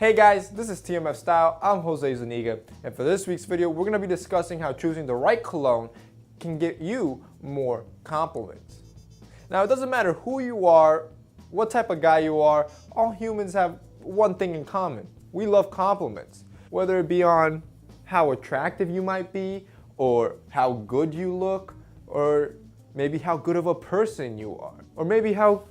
Hey guys, this is TMF Style. I'm Jose Zuniga, and for this week's video, we're going to be discussing how choosing the right cologne can get you more compliments. Now, it doesn't matter who you are, what type of guy you are, all humans have one thing in common. We love compliments, whether it be on how attractive you might be, or how good you look, or maybe how good of a person you are, or maybe how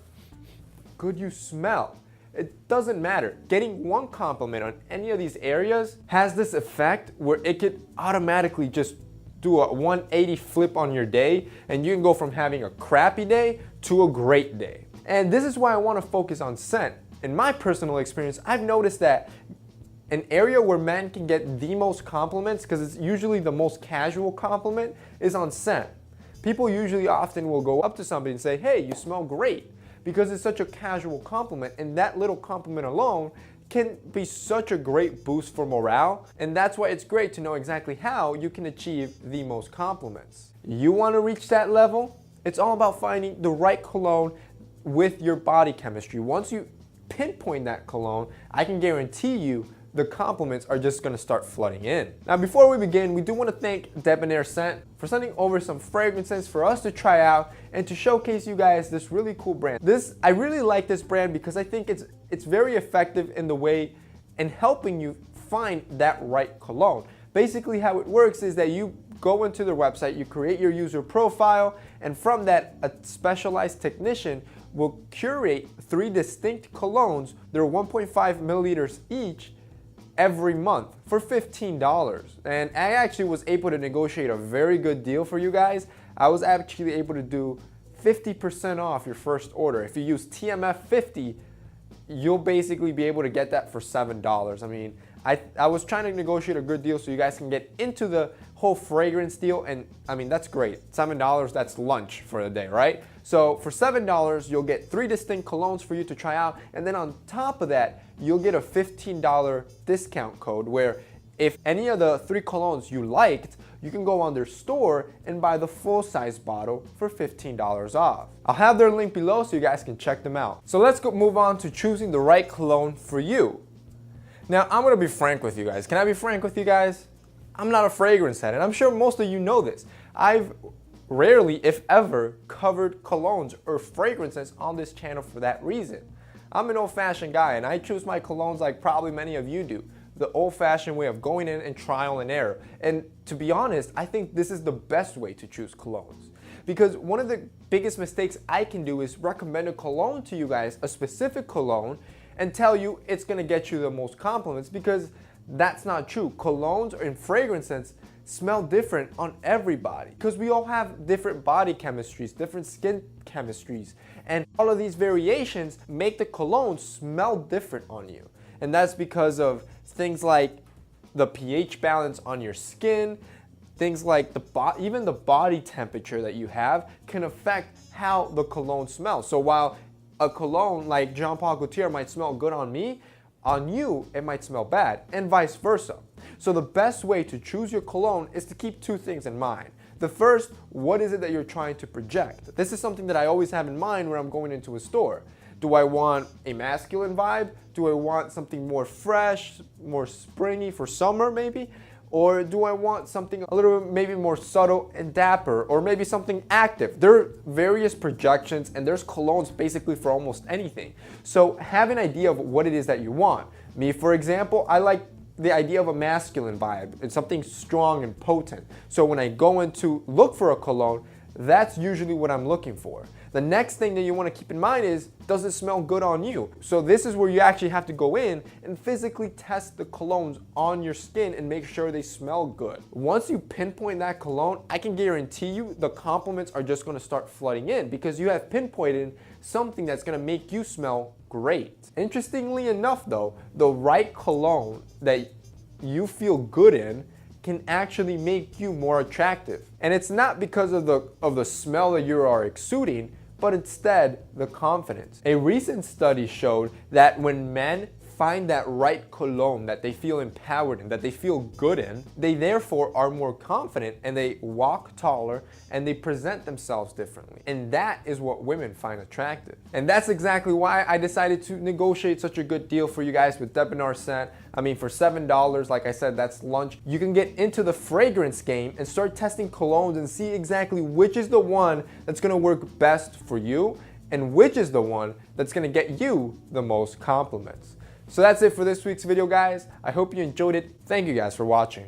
good you smell. It doesn't matter. Getting one compliment on any of these areas has this effect where it could automatically just do a 180 flip on your day, and you can go from having a crappy day to a great day. And this is why I want to focus on scent. In my personal experience, I've noticed that an area where men can get the most compliments, because it's usually the most casual compliment, is on scent. People usually often will go up to somebody and say, "Hey, you smell great," because it's such a casual compliment, and that little compliment alone can be such a great boost for morale, and that's why it's great to know exactly how you can achieve the most compliments. You want to reach that level? It's all about finding the right cologne with your body chemistry. Once you pinpoint that cologne, I can guarantee you the compliments are just going to start flooding in. Now, before we begin, we do want to thank Debonair Scent for sending over some fragrances for us to try out and to showcase you guys this really cool brand. I really like this brand because I think it's very effective in the way in helping you find that right cologne. Basically, how it works is that you go into their website, you create your user profile, and from that, a specialized technician will curate 3 distinct colognes. They're 1.5 milliliters each, every month for $15. And I actually was able to negotiate a very good deal for you guys. I was actually able to do 50% off your first order. If you use TMF50, you'll basically be able to get that for $7. I mean, I was trying to negotiate a good deal so you guys can get into the whole fragrance deal, and I mean, that's great. $7, that's lunch for the day, right? So for $7, you'll get 3 distinct colognes for you to try out, and then on top of that, you'll get a $15 discount code where if any of the 3 colognes you liked, you can go on their store and buy the full-size bottle for $15 off. I'll have their link below so you guys can check them out. So let's move on to choosing the right cologne for you. Now, I'm gonna be frank with you guys. Can I be frank with you guys? I'm not a fragrance head, and I'm sure most of you know this. I've rarely, if ever, covered colognes or fragrances on this channel for that reason. I'm an old-fashioned guy, and I choose my colognes like probably many of you do. The old-fashioned way of going in and trial and error. And to be honest, I think this is the best way to choose colognes. Because one of the biggest mistakes I can do is recommend a cologne to you guys, a specific cologne, and tell you it's gonna get you the most compliments, because that's not true. Colognes and fragrances smell different on everybody because we all have different body chemistries, different skin chemistries, and all of these variations make the cologne smell different on you. And that's because of things like the pH balance on your skin, things like even the body temperature that you have can affect how the cologne smells. So while a cologne like Jean Paul Gaultier might smell good on me, on you it might smell bad, and vice versa. So the best way to choose your cologne is to keep 2 things in mind. The first, what is it that you're trying to project? This is something that I always have in mind when I'm going into a store. Do I want a masculine vibe? Do I want something more fresh, more springy for summer maybe? Or do I want something a little bit maybe more subtle and dapper, or maybe something active? There are various projections, and there's colognes basically for almost anything. So have an idea of what it is that you want. Me, for example, I like the idea of a masculine vibe. It's something strong and potent. So when I go in to look for a cologne, that's usually what I'm looking for. The next thing that you want to keep in mind is, does it smell good on you? So this is where you actually have to go in and physically test the colognes on your skin and make sure they smell good. Once you pinpoint that cologne, I can guarantee you the compliments are just going to start flooding in because you have pinpointed something that's going to make you smell great. Interestingly enough though, the right cologne that you feel good in can actually make you more attractive. And it's not because of the smell that you are exuding, but instead the confidence. A recent study showed that when men find that right cologne that they feel empowered in, that they feel good in, they therefore are more confident and they walk taller and they present themselves differently. And that is what women find attractive. And that's exactly why I decided to negotiate such a good deal for you guys with Debonair Scent. I mean, for $7, like I said, that's lunch. You can get into the fragrance game and start testing colognes and see exactly which is the one that's gonna work best for you and which is the one that's gonna get you the most compliments. So that's it for this week's video, guys. I hope you enjoyed it. Thank you guys for watching.